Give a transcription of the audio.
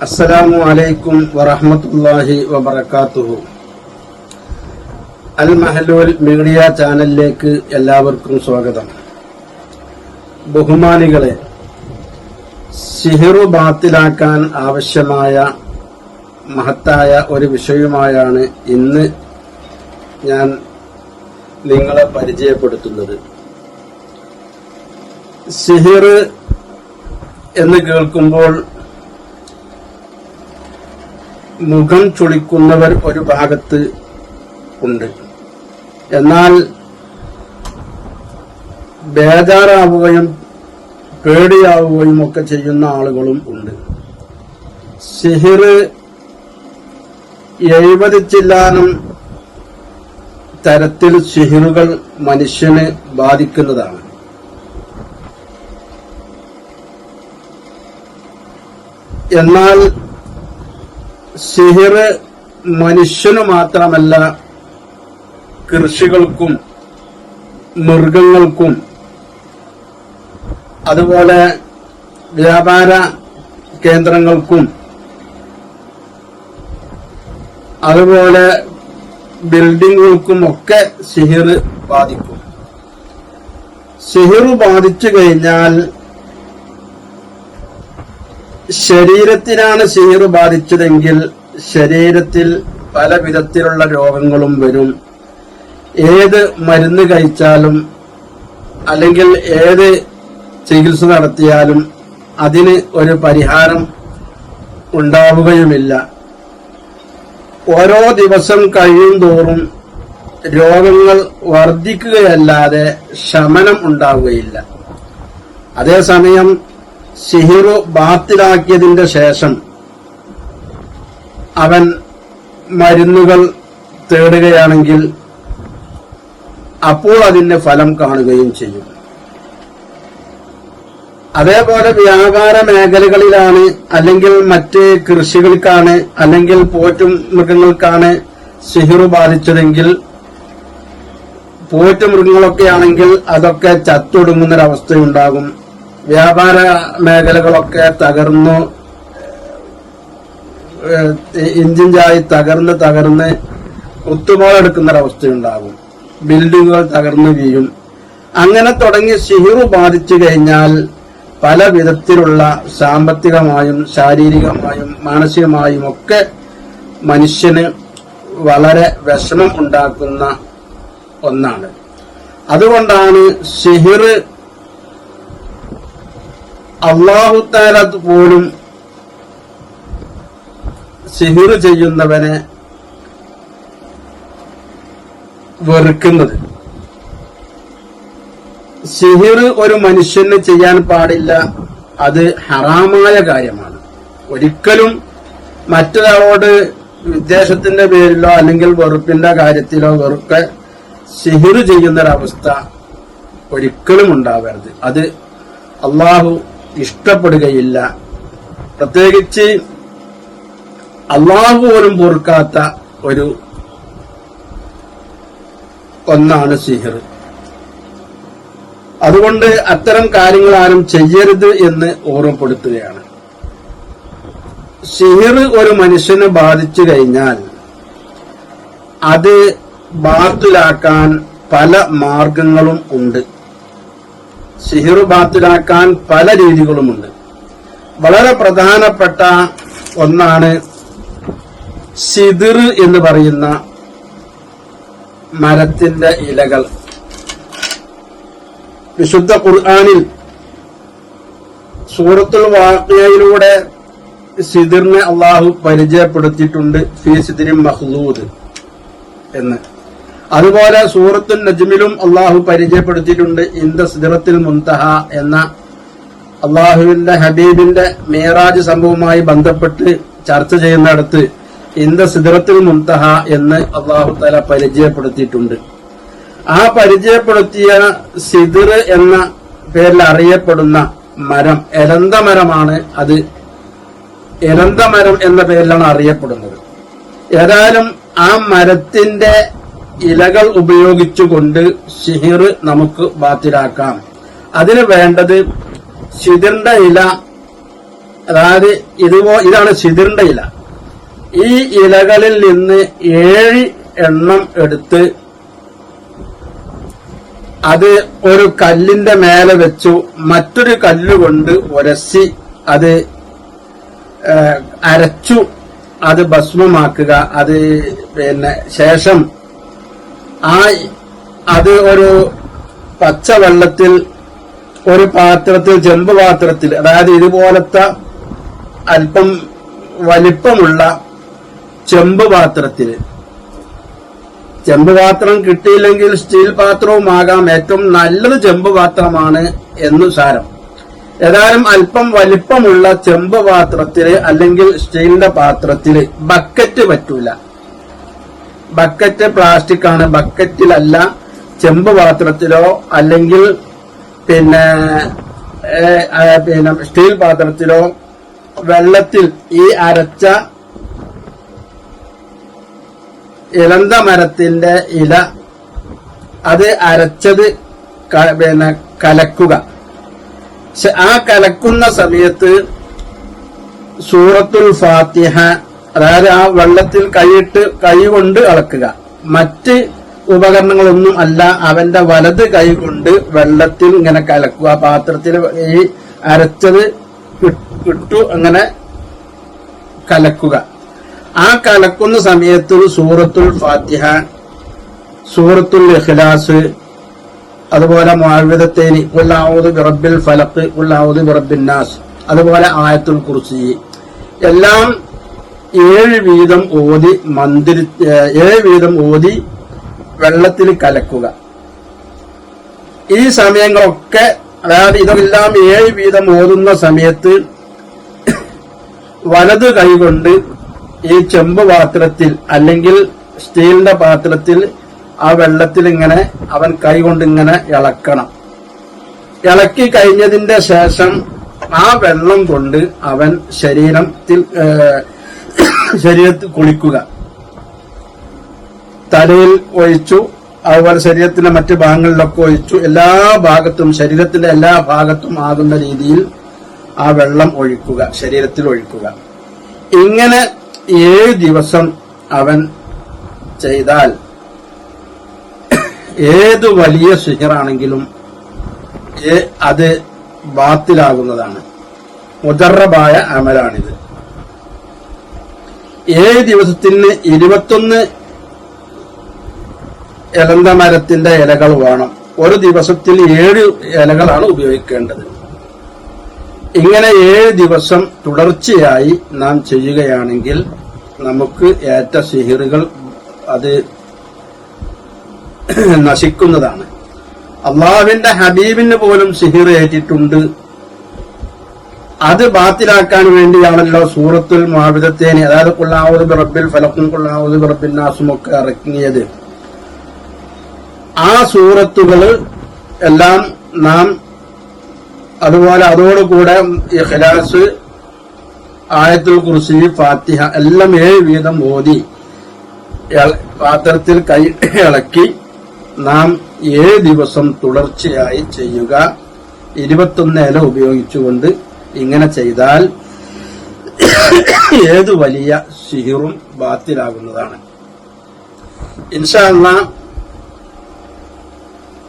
അസ്സലാമു അലൈക്കും വറഹ്മത്തുള്ളാഹി വബറകാതുഹു. അൽ മഹലൂൽ മീഡിയ ചാനലിലേക്ക് എല്ലാവർക്കും സ്വാഗതം. ബഹുമാനികളെ, സിഹിറു ബാത്തിലാക്കാൻ ആവശ്യമായ മഹത്തായ ഒരു വിഷയവുമായാണ് ഇന്ന് ഞാൻ നിങ്ങളെ പരിചയപ്പെടുത്തുന്നത്. സിഹിർ എന്ന് കേൾക്കുമ്പോൾ മുഖം ചുളിക്കുന്നവർ ഒരു ഭാഗത്ത് ഉണ്ട്. എന്നാൽ ബേജാറാവുകയും പേടിയാവുകയും ഒക്കെ ചെയ്യുന്ന ആളുകളും ഉണ്ട്. സിഹിർ 70 ചില്ലാനം തരത്തിൽ സിഹിറുകൾ മനുഷ്യനെ ബാധിക്കുന്നതാണ്. എന്നാൽ സിഹിർ മനുഷ്യനു മാത്രമല്ല, കൃഷികൾക്കും മൃഗങ്ങൾക്കും അതുപോലെ വ്യാപാര കേന്ദ്രങ്ങൾക്കും അതുപോലെ ബിൽഡിങ്ങുകൾക്കും ഒക്കെ സിഹിർ ബാധിക്കും. സിഹിർ ബാധിച്ചു കഴിഞ്ഞാൽ ശരീരത്തിനാണ് സിഹിർ ബാധിച്ചതെങ്കിൽ ശരീരത്തിൽ പല വിധത്തിലുള്ള രോഗങ്ങളും വരും. ഏത് മരുന്ന് കഴിച്ചാലും അല്ലെങ്കിൽ ഏത് ചികിത്സ നടത്തിയാലും അതിന് ഒരു പരിഹാരം ഉണ്ടാവുകയുമില്ല. ഓരോ ദിവസം കഴിയും തോറും രോഗങ്ങൾ വർദ്ധിക്കുകയല്ലാതെ ശമനം ഉണ്ടാവുകയില്ല. അതേസമയം സിഹിർ ബാത്തിലാക്കിയതിന്റെ ശേഷം അവൻ മരുന്നുകൾ തേടുകയാണെങ്കിൽ അപ്പോൾ അതിന്റെ ഫലം കാണുകയും ചെയ്യും. അതേപോലെ വ്യാപാര മേഖലകളിലാണ്, അല്ലെങ്കിൽ മറ്റ് കൃഷികൾക്കാണ്, അല്ലെങ്കിൽ പോറ്റും മൃഗങ്ങൾക്കാണ് സിഹിർ ബാധിച്ചതെങ്കിൽ, പോറ്റുമൃഗങ്ങളൊക്കെ ആണെങ്കിൽ അതൊക്കെ ചത്തൊടുങ്ങുന്നൊരവസ്ഥയുണ്ടാകും. വ്യാപാര മേഖലകളൊക്കെ തകർന്നു, ഇഞ്ചിഞ്ചായി തകർന്ന് ഒത്തുപോലെടുക്കുന്നൊരവസ്ഥയുണ്ടാകും. ബിൽഡിങ്ങുകൾ തകർന്നു വീഴും. അങ്ങനെ തുടങ്ങി സിഹിർ ബാധിച്ചു കഴിഞ്ഞാൽ പല വിധത്തിലുള്ള സാമ്പത്തികമായും ശാരീരികമായും മാനസികമായും ഒക്കെ മനുഷ്യന് വളരെ വിഷമം ഉണ്ടാക്കുന്ന ഒന്നാണ്. അതുകൊണ്ടാണ് സിഹിർ അല്ലാഹു തആല പോലും സിഹിർ ചെയ്യുന്നവനെ വെറുക്കുന്നത്. സിഹിർ ഒരു മനുഷ്യന് ചെയ്യാൻ പാടില്ല, അത് ഹറാമായ കാര്യമാണ്. ഒരിക്കലും മറ്റൊരാളോട് വിദ്വേഷത്തിന്റെ പേരിലോ അല്ലെങ്കിൽ വെറുപ്പിന്റെ കാര്യത്തിലോ വെറുക്കെ സിഹിർ ചെയ്യുന്നൊരവസ്ഥ ഒരിക്കലും ഉണ്ടാവരുത്. അത് അള്ളാഹു ഇഷ്ടപ്പെടുകയില്ല. പ്രത്യേകിച്ച് അള്ളാഹു പോലും പൊറുക്കാത്ത ഒന്നാണ് സിഹിർ. അതുകൊണ്ട് അത്തരം കാര്യങ്ങൾ ആരും ചെയ്യരുത് എന്ന് ഓർമ്മപ്പെടുത്തുകയാണ്. സിഹിർ ഒരു മനുഷ്യനെ ബാധിച്ചു കഴിഞ്ഞാൽ അത് ബാത്തിലാക്കാൻ പല മാർഗങ്ങളും ഉണ്ട്. സിഹിർ ബാത്തിലാക്കാൻ പല രീതികളുമുണ്ട്. വളരെ പ്രധാനപ്പെട്ട ഒന്നാണ് സിദിർ എന്ന് പറയുന്ന മരത്തിന്റെ ഇലകൾ. വിശുദ്ധ ഖുർആനിൽ സൂറത്തുൽ വാഖിയയിലൂടെ സിദിറിനെ അള്ളാഹു പരിചയപ്പെടുത്തിയിട്ടുണ്ട്. ഫീ സിദ്രിൻ മഖ്ദൂദ് എന്ന്. അതുപോലെ സൂറത്തുൽ നജ്മിലും അള്ളാഹു പരിചയപ്പെടുത്തിയിട്ടുണ്ട് ഇൻദ സിദ്റത്തിൽ മുൻതഹ എന്ന. അള്ളാഹുവിന്റെ ഹബീബിന്റെ മേറാജ് സംഭവവുമായി ബന്ധപ്പെട്ട് ചർച്ച ചെയ്യുന്നിടത്ത് ഇൻദ സിദ്റത്തിൽ മുൻതഹ എന്ന് അള്ളാഹു തആല പരിചയപ്പെടുത്തിയിട്ടുണ്ട്. ആ പരിചയപ്പെടുത്തിയ സിദിർ എന്ന പേരിൽ അറിയപ്പെടുന്ന മരം എലന്തമരമാണ്. അത് എലന്തമരം എന്ന പേരിലാണ് അറിയപ്പെടുന്നത്. ഏതായാലും ആ മരത്തിന്റെ ഇലകൾ ഉപയോഗിച്ചുകൊണ്ട് സിഹിർ നമുക്ക് ബാത്തിലാക്കാം. അതിന് വേണ്ടത് സിദിറിന്റെ ഇല അതായത് ഇതാണ് സിദിറിന്റെ ഇല. ഈ ഇലകളിൽ നിന്ന് 7 എണ്ണം എടുത്ത് അത് ഒരു കല്ലിന്റെ മേലെ വെച്ചു മറ്റൊരു കല്ലുകൊണ്ട് ഉരസി അത് അരച്ചു അത് ഭസ്മമാക്കുക. അത് ശേഷം അത് ഒരു പച്ചവെള്ളത്തിൽ ഒരു പാത്രത്തിൽ, ചെമ്പ് പാത്രത്തിൽ, അതായത് ഇതുപോലത്തെ അല്പം വലിപ്പമുള്ള ചെമ്പ് പാത്രത്തിൽ, ചെമ്പ് പാത്രം കിട്ടിയില്ലെങ്കിൽ സ്റ്റീൽ പാത്രവുമാകാം, ഏറ്റവും നല്ലത് ചെമ്പ് പാത്രമാണ് എന്ന് സാരം. ഏതായാലും അല്പം വലിപ്പമുള്ള ചെമ്പ് പാത്രത്തില് അല്ലെങ്കിൽ സ്റ്റീലിന്റെ പാത്രത്തില്, ബക്കറ്റ് പറ്റൂല, ബക്കറ്റ് പ്ലാസ്റ്റിക് ആണ്, ബക്കറ്റിലല്ല, ചെമ്പ് പാത്രത്തിലോ അല്ലെങ്കിൽ പിന്നെ സ്റ്റീൽ പാത്രത്തിലോ വെള്ളത്തിൽ ഈ അരച്ച ഇളന്ത മരത്തിന്റെ ഇല അത് അരച്ചത് കലക്കുക. ആ കലക്കുന്ന സമയത്ത് സൂറത്തുൽ ഫാത്തിഹ, അതായത് ആ വെള്ളത്തിൽ കൈ കൊണ്ട് അളക്കുക. മറ്റ് ഉപകരണങ്ങളൊന്നും അല്ല, അവന്റെ വലത് കൈ കൊണ്ട് വെള്ളത്തിൽ ഇങ്ങനെ കലക്കുക. പാത്രത്തിൽ ഈ അരച്ചത് ഇട്ടു അങ്ങനെ കലക്കുക. ആ കലക്കുന്ന സമയത്ത് സൂറത്തുൽ ഫാത്തിഹ, സൂറത്തുൽ ഇഖ്ലാസ്, അതുപോലെ മുഅവ്വിദത്തൈനി, ഖുൽ അഊദു ബിറബ്ബിൽ ഫലഖ്, ഖുൽ അഊദു ബിറബ്ബിൻ നാസ്, അതുപോലെ ആയത്തുൽ കുർസി എല്ലാം 7 വീതം ഓതി 7 വീതം ഓതി വെള്ളത്തിൽ കലക്കുക. ഈ സമയങ്ങളൊക്കെ, അതായത് ഇതെല്ലാം 7 വീതം ഓതുന്ന സമയത്ത് വലത് കൈകൊണ്ട് ഈ ചെമ്പ് പാത്രത്തിൽ അല്ലെങ്കിൽ സ്റ്റീലിന്റെ പാത്രത്തിൽ ആ വെള്ളത്തിൽ ഇങ്ങനെ അവൻ കൈകൊണ്ട് ഇങ്ങനെ ഇളക്കണം. ഇളക്കി കഴിഞ്ഞതിന്റെ ശേഷം ആ വെള്ളം കൊണ്ട് അവൻ ശരീരത്തിൽ കുളിക്കുക. തലയിൽ ഒഴിച്ചു, അതുപോലെ ശരീരത്തിന്റെ മറ്റു ഭാഗങ്ങളിലൊക്കെ ഒഴിച്ചു, എല്ലാ ഭാഗത്തും, ശരീരത്തിന്റെ എല്ലാ ഭാഗത്തും ആകുന്ന രീതിയിൽ ആ വെള്ളം ഒഴിക്കുക, ശരീരത്തിൽ ഒഴിക്കുക. ഇങ്ങനെ 7 ദിവസം അവൻ ചെയ്താൽ ഏതു വലിയ സിഹറാണെങ്കിലും അത് ബാത്തിലാകുന്നതാണ്. മുജറബായ അമലാണിത്. 7 ദിവസത്തിന് 21 ഇളന്ത മരത്തിന്റെ ഇലകൾ വേണം. ഒരു ദിവസത്തിൽ 7 ഇലകളാണ് ഉപയോഗിക്കേണ്ടത്. ഇങ്ങനെ 7 ദിവസം തുടർച്ചയായി നാം ചെയ്യുകയാണെങ്കിൽ നമുക്ക് ഏറ്റ സിഹിറുകൾ അത് നശിക്കുന്നതാണ്. അള്ളാഹുവിന്റെ ഹബീബിന് പോലും സിഹിർ ഏറ്റിട്ടുണ്ട്. അത് ബാത്തിലാക്കാൻ വേണ്ടിയാണല്ലോ സൂറത്തുൽ മുഅവ്വിദത്തൈനി, അതായത് ഖുൽ അഊദു ബിറബ്ബിൽ ഫലഖും ഖുൽ അഊദു ബിറബ്ബിൻ നാസും ഒക്കെ ഇറങ്ങിയത്. ആ സൂറത്തുകൾ എല്ലാം നാം അതുപോലെ അതോടുകൂടെ ഇഖ്ലാസ്, ആയത്തുൽ കുർസി, ഫാത്തിഹ എല്ലാം 7 വീതം ഓതി പാത്രത്തിൽ കൈ ഇളക്കി നാം 7 ദിവസം തുടർച്ചയായി ചെയ്യുക. 21 ഇല ഉപയോഗിച്ചുകൊണ്ട് ഇങ്ങനെ ചെയ്താൽ ഏതു വലിയ സിഹിറും ബാത്തിലാകുന്നതാണ്. ഇൻഷാ അല്ലാഹ്